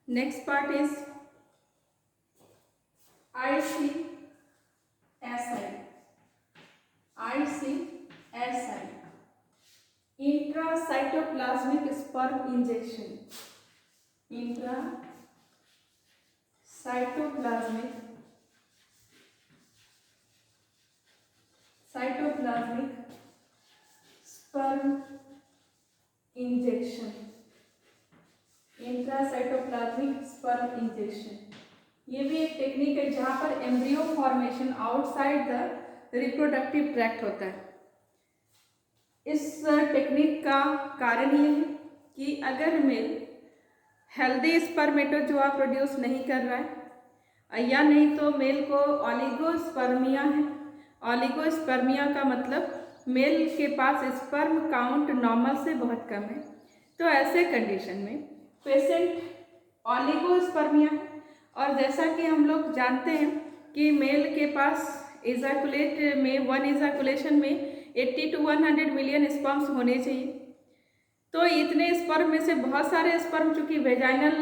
Next part is ICSI. ICSI, intracytoplasmic sperm injection. Intracytoplasmic sperm injection. Intracytoplasmic sperm injection, ये भी एक technique है जहां पर embryo formation outside the reproductive tract होता है। इस टेक्निक का कारण ये है कि अगर मेल हेल्दी स्पर्मेटोजोआ प्रोड्यूस नहीं कर रहा है या नहीं तो मेल को ऑलिगोस्पर्मिया है। ऑलिगोस्पर्मिया का मतलब मेल के पास स्पर्म काउंट नॉर्मल से बहुत कम है। तो ऐसे कंडीशन में पेशेंट ऑलिगोस्पर्मिया है, और जैसा कि हम लोग जानते हैं कि मेल के पास इजैकुलेट में वन इजैकुलेशन में 80 to 100 मिलियन स्पर्म्स होने चाहिए। तो इतने स्पर्म में से बहुत सारे स्पर्म चूंकि वेजाइनल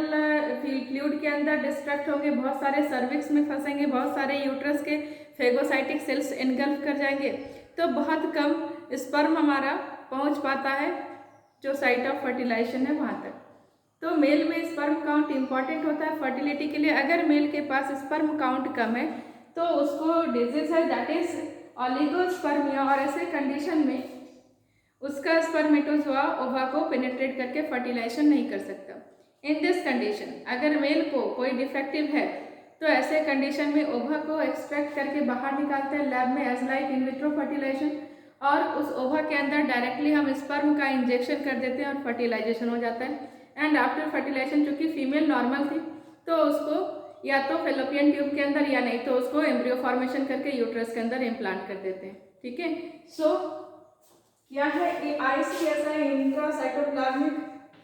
फ्लूइड के अंदर डिस्ट्रैक्ट होंगे, बहुत सारे सर्विक्स में फंसेंगे, बहुत सारे यूट्रस के फेगोसाइटिक सेल्स एनगल्फ कर जाएंगे, तो बहुत कम स्पर्म हमारा पहुंच पाता है जो साइट ऑफ फर्टिलाइजेशन है वहाँ तक। तो मेल में स्पर्म काउंट इंपॉर्टेंट होता है फर्टिलिटी के लिए। अगर मेल के पास स्पर्म काउंट कम है तो उसको डिजीज है दैट इज ऑलिगोस्पर्मिया, और ऐसे कंडीशन में उसका स्पर्मेटोजोआ ओवा को पेनिट्रेट करके फर्टिलाइजेशन नहीं कर सकता। इन दिस कंडीशन अगर मेल को कोई डिफेक्टिव है तो ऐसे कंडीशन में ओवा को एक्सट्रैक्ट करके बाहर निकालते हैं लैब में as like in vitro fertilization, और उस ओवा के अंदर डायरेक्टली हम स्पर्म का इंजेक्शन कर देते हैं और फर्टिलाइजेशन हो जाता है। एंड आफ्टर फर्टिलाइजेशन चूंकि फीमेल नॉर्मल थी तो उसको या तो फेलोपियन ट्यूब के अंदर या नहीं तो उसको एम्ब्रियो फॉर्मेशन करके यूट्रस के अंदर इम्प्लांट कर देते हैं। ठीक है, सो क्या है ICSI intracytoplasmic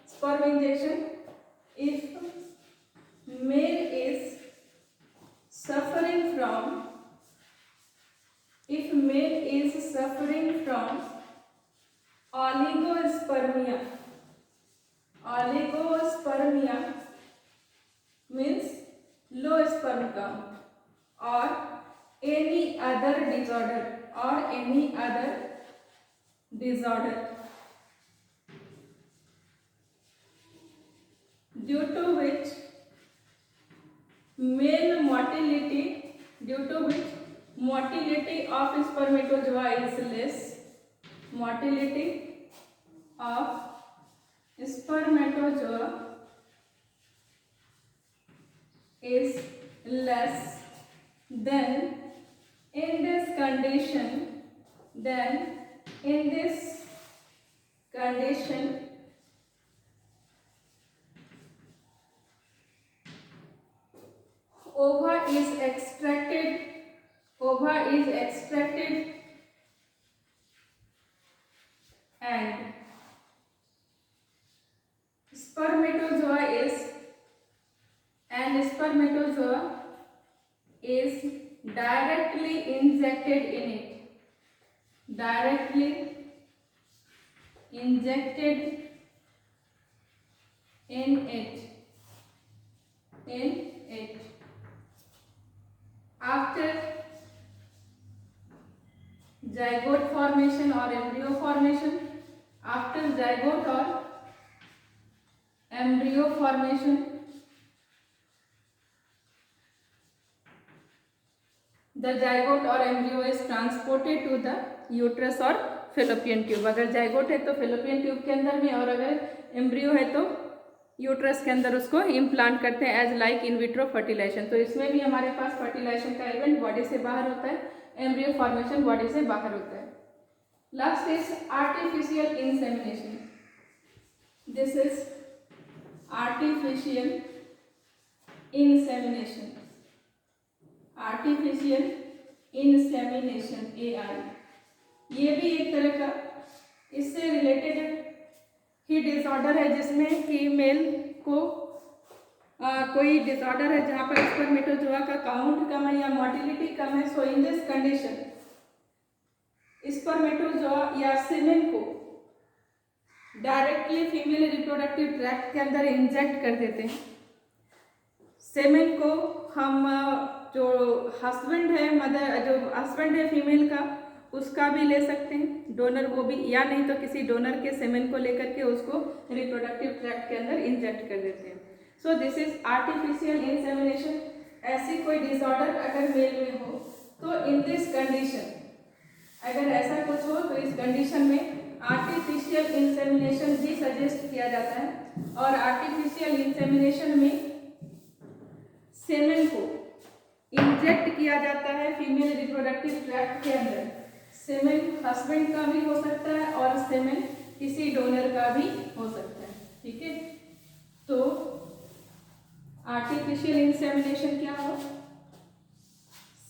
sperm injection. If male is suffering from oligospermia means low sperm count or any other disorder due to which motility of spermatozoa is less, then in this condition ova is extracted and spermatozoa is directly injected in it. After zygote formation or embryo formation, the zygote or embryo is transported to the uterus or fallopian tube। अगर zygote है तो fallopian tube के अंदर में, और अगर embryo है तो यूट्रस के अंदर उसको इम्प्लांट करते हैं as like in vitro fertilization. तो इसमें भी हमारे पास फर्टिलाइजेशन का इवेंट बॉडी से बाहर होता है, एम्ब्रियो फॉर्मेशन बॉडी से बाहर होता है। Last is artificial insemination. This is artificial insemination AI, ये भी एक तरह का इससे रिलेटेड ही डिसऑर्डर है जिसमें कि मेल को कोई डिसऑर्डर है जहाँ पर स्पर्मेटोजोआ का काउंट कम है या मोटिलिटी कम है। सो इन दिस कंडीशन स्पर्मेटोजोआ या सीमेन को डायरेक्टली फीमेल रिप्रोडक्टिव ट्रैक्ट के अंदर इंजेक्ट कर देते हैं, सेमेन को हम जो हस्बैंड है फीमेल का, उसका भी ले सकते हैं डोनर, वो भी, या नहीं तो किसी डोनर के सेमेन को लेकर के उसको रिप्रोडक्टिव ट्रैक्ट के अंदर इंजेक्ट कर देते हैं। So this is artificial insemination. ऐसी कोई डिसऑर्डर अगर मेल में हो तो इन दिस कंडीशन, अगर ऐसा कुछ हो तो इस कंडीशन में आर्टिफिशियल इंसेमिनेशन भी सजेस्ट किया जाता है। और आर्टिफिशियल इंसेमिनेशन में सेमेन को इंजेक्ट किया जाता है फीमेल रिप्रोडक्टिव ट्रैक्ट के अंदर। सेमेन हस्बैंड का भी हो सकता है और सेमेन किसी डोनर का भी हो सकता है, ठीक है। तो आर्टिफिशियल इंसेमिनेशन क्या हो,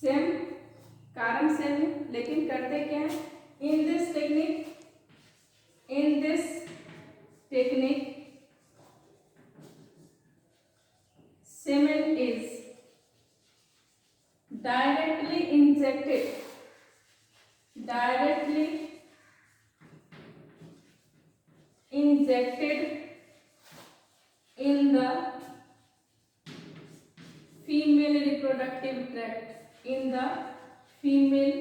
सेम कारण सेम है, लेकिन करते क्या है, in this technique semen is directly injected in the female reproductive tract, in the female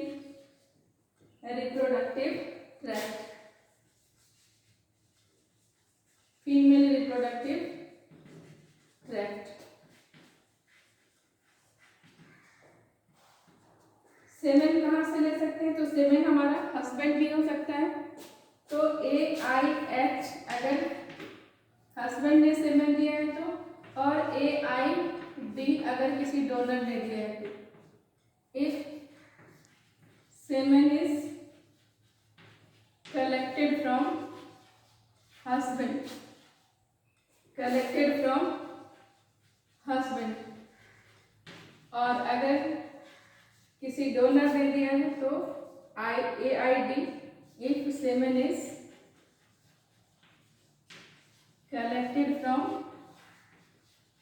reproductive tract, female reproductive tract। Semen कहाँ से ले सकते हैं, तो सेमेन हमारा हस्बैंड भी हो सकता है। तो AIH अगर हस्बैंड ने सेमेन दिया है तो, और AID अगर किसी डोनर ने दिया है तो। If semen is collected from husband, और अगर किसी डोनर ने दिया है तो AID, if semen is collected from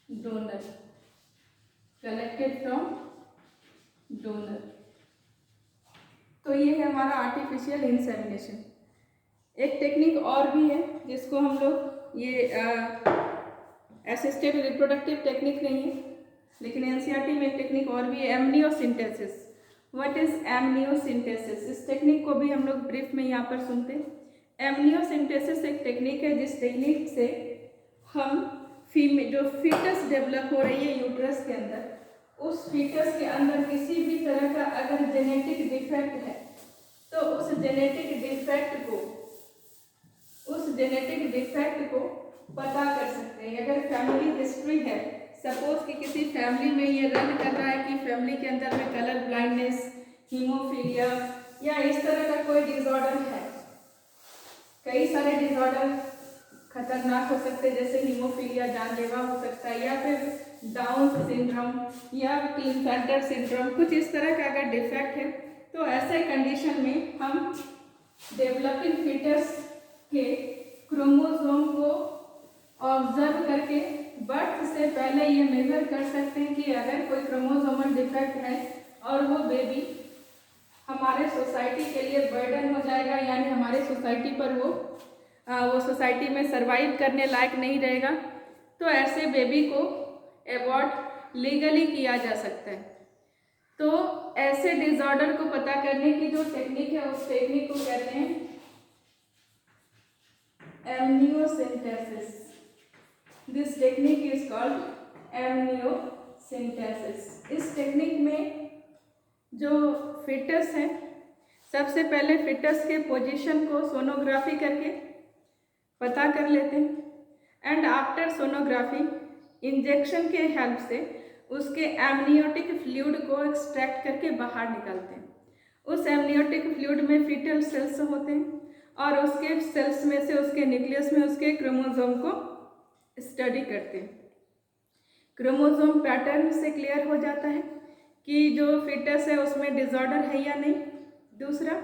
donor, तो ये है हमारा आर्टिफिशियल इंसेमिनेशन। एक टेक्निक और भी है जिसको हम लोग, ये असिस्टेड रिप्रोडक्टिव टेक्निक नहीं है, लेकिन एनसीईआरटी में एक टेक्निक और भी है, एमनियोसिंथेसिस। What is एमनियोसिंथेसिस? इस टेक्निक को भी हम लोग ब्रीफ में यहाँ पर सुनते हैं। एमनियोसिंथेसिस एक टेक्निक है जिस टेक्निक से हम जो फीटस डेवलप हो रही है यूट्रस के अंदर, उस फीटस के अंदर किसी भी तरह का अगर जेनेटिक डिफेक्ट है तो उस जेनेटिक डिफेक्ट को पता कर सकते हैं। अगर फैमिली हिस्ट्री है, सपोज कि किसी फैमिली में ये रन कर रहा है कि फैमिली के अंदर में कलर ब्लाइंडनेस, हीमोफीलिया या इस तरह का कोई डिसऑर्डर है, कई सारे डिसऑर्डर खतरनाक हो सकते हैं, जैसे हीमोफीलिया जानलेवा हो सकता है, या फिर डाउन सिंड्रोम या क्लिनफेल्टर सिंड्रोम, कुछ इस तरह का अगर डिफेक्ट है तो ऐसे कंडीशन में हम डेवलपिंग फीटस के क्रोमोसोम को ऑब्जर्व करके बर्थ से पहले ये मेजर कर सकते हैं कि अगर कोई क्रोमोसोमल डिफेक्ट है और वो बेबी हमारे सोसाइटी के लिए बर्डन हो जाएगा, यानी हमारे सोसाइटी पर वो सोसाइटी में सरवाइव करने लायक नहीं रहेगा, तो ऐसे बेबी को एबॉर्ट लीगली किया जा सकता है। तो ऐसे डिसऑर्डर को पता करने की जो टेक्निक है उस टेक्निक को कहते हैं amniosynthesis. This technique is called amniosynthesis. इस टेक्निक में जो फिटस है, सबसे पहले फिटस के पोजीशन को सोनोग्राफी करके पता कर लेते हैं एंड आफ्टर सोनोग्राफी इंजेक्शन के हेल्प से उसके एमनियोटिक फ्लूइड को एक्सट्रैक्ट करके बाहर निकालते हैं। उस एमनियोटिक फ्लूइड में फीटल सेल्स होते हैं और उसके सेल्स में से, उसके न्यूक्लियस में उसके क्रोमोसोम को स्टडी करते हैं। क्रोमोसोम पैटर्न से क्लियर हो जाता है कि जो फीटस है उसमें डिसऑर्डर है या नहीं। दूसरा,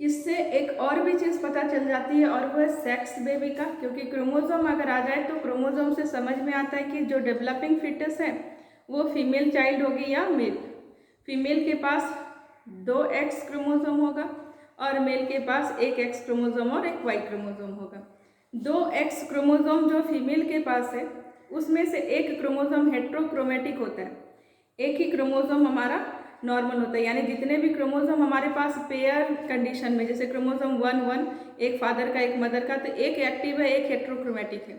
इससे एक और भी चीज़ पता चल जाती है और वो है सेक्स बेबी का, क्योंकि क्रोमोसोम अगर आ जाए तो क्रोमोसोम से समझ में आता है कि जो डेवलपिंग फीटस है वो फीमेल चाइल्ड होगी या मेल। फीमेल के पास 2 एक्स क्रोमोसोम होगा और मेल के पास 1 एक्स क्रोमोसोम और 1 वाई क्रोमोसोम होगा। 2 एक्स क्रोमोसोम जो फीमेल के पास है उसमें से एक क्रोमोसोम हेट्रोक्रोमेटिक होता है, एक ही क्रोमोसोम हमारा नॉर्मल होता है। यानी जितने भी क्रोमोसोम हमारे पास पेयर कंडीशन में, जैसे क्रोमोसोम 1 एक फादर का एक मदर का, तो एक एक्टिव है एक हेट्रोक्रोमेटिक है।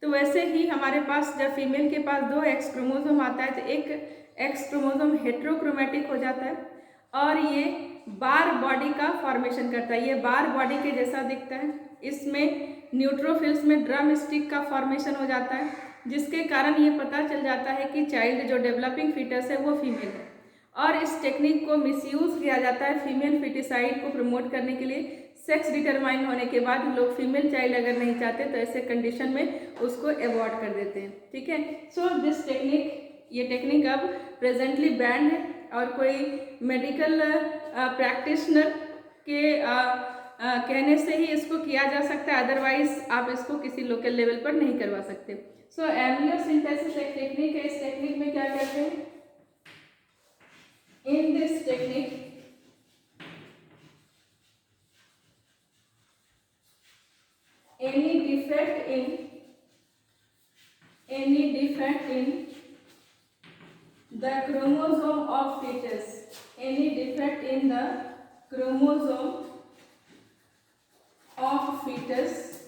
तो वैसे ही हमारे पास जब फीमेल के पास 2 एक्स क्रोमोसोम आता है तो एक एक्स क्रोमोसोम हेट्रोक्रोमेटिक हो जाता है और ये बार बॉडी का फॉर्मेशन करता है। ये बार बॉडी के जैसा दिखता है। इसमें न्यूट्रोफिल्स में ड्रम स्टिक का फॉर्मेशन हो जाता है, जिसके कारण ये पता चल जाता है कि चाइल्ड जो डेवलपिंग फीटस है वो फीमेल है। और इस टेक्निक को मिसयूज किया जाता है फीमेल फिटिसाइड को प्रमोट करने के लिए। सेक्स डिटरमाइन होने के बाद लोग फीमेल चाइल्ड अगर नहीं चाहते तो ऐसे कंडीशन में उसको अवॉइड कर देते हैं। ठीक है, सो दिस टेक्निक, ये टेक्निक अब प्रेजेंटली बैंड है और कोई मेडिकल प्रैक्टिशनर के कहने से ही इसको किया जा सकता है, अदरवाइज आप इसको किसी लोकल लेवल पर नहीं करवा सकते। सो एम्ब्रियोसिंथेसिस एक टेक्निक है। इस टेक्निक में क्या करते हैं, in this technique any defect in the chromosome of fetus, any defect in the chromosome of fetus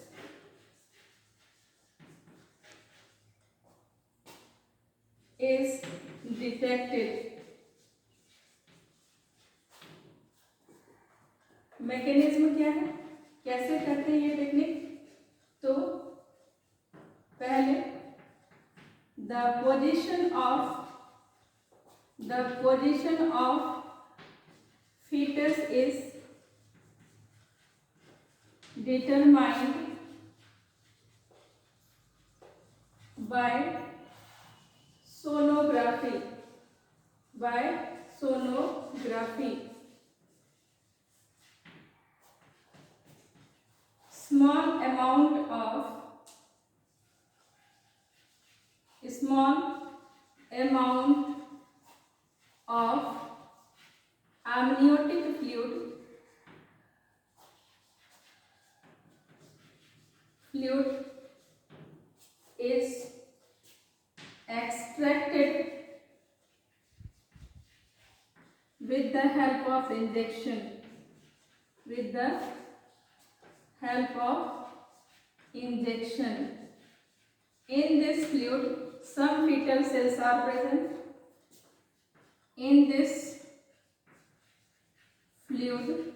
is detected. Mechanism क्या है, कैसे करते हैं ये टेक्निक? तो पहले the position of fetus is determined by sonography. Small amount of amniotic fluid is extracted with the help of injection. In this fluid, some fetal cells are present. In this fluid,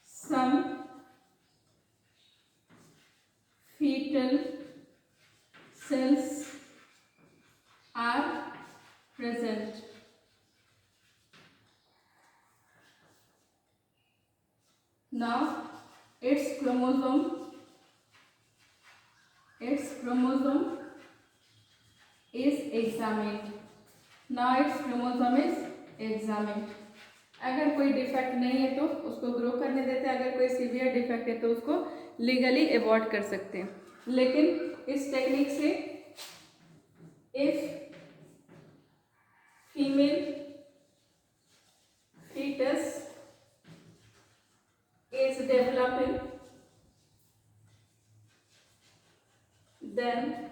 some fetal cells are present. Now its chromosome is examined. अगर कोई defect नहीं है तो उसको grow करने देते हैं, अगर कोई सीवियर डिफेक्ट है तो उसको लीगली अवॉइड कर सकते हैं। लेकिन इस टेक्निक से if female fetus is developing, then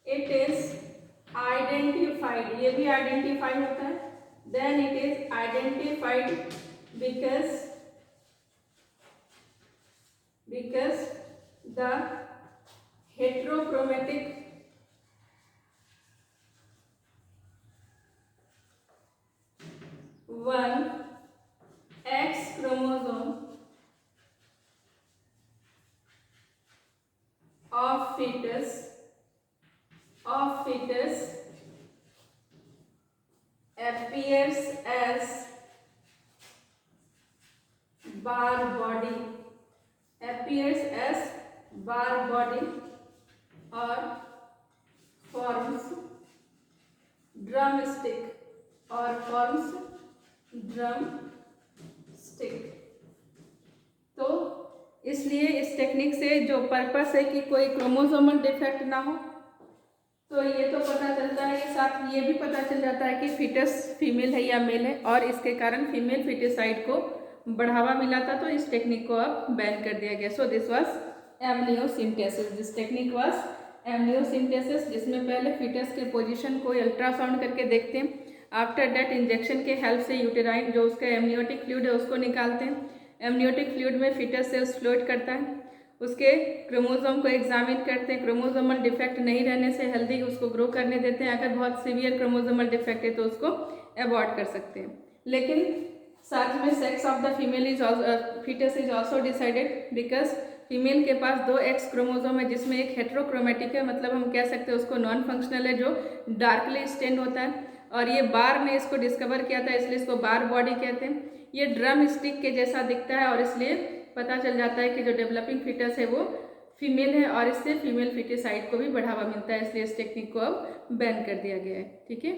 it is identified, ये भी आइडेंटिफाई होता है, then it is identified because the heterochromatic one X chromosome of fetus appears as bar body or forms drumstick तो इसलिए इस टेक्निक से जो पर्पस है कि कोई क्रोमोसोमल डिफेक्ट ना हो, तो ये तो पता चलता है, साथ ये भी पता चल जाता है कि फीटस फीमेल है या मेल है, और इसके कारण फीमेल फिटिसाइड को बढ़ावा मिला था, तो इस टेक्निक को अब बैन कर दिया गया। So this was amniosynthesis. This technique was amniosynthesis, जिसमें पहले फीटस के पोजीशन को अल्ट्रासाउंड करके देखते हैं। आफ्टर दैट इंजेक्शन के हेल्प से यूटेराइन जो उसका एमनियोटिक फ्लूइड है उसको निकालते हैं। एमनियोटिक फ्लूइड में फीटस सेल्स फ्लोट करता है, उसके क्रोमोसोम को एग्जामिन करते हैं। क्रोमोसोमल डिफेक्ट नहीं रहने से हेल्दी उसको ग्रो करने देते हैं। अगर बहुत सीवियर क्रोमोसोमल डिफेक्ट है तो उसको अवॉइड कर सकते हैं। लेकिन साथ में sex of the female is foetus is also decided because female के पास 2 एक्स क्रोमोसोम है, जिसमें एक हेट्रोक्रोमेटिक है, मतलब हम कह सकते हैं उसको नॉन फंक्शनल है, जो डार्कली स्टेन होता है। और ये बार ने इसको डिस्कवर किया था, इसलिए इसको बार बॉडी कहते हैं। ये ड्रम स्टिक के जैसा दिखता है और इसलिए पता चल जाता है कि जो डेवलपिंग फीटस है वो फीमेल है, और इससे फीमेल फीटिसाइड को भी बढ़ावा मिलता है, इसलिए इस टेक्निक को अब बैन कर दिया गया है। ठीक है।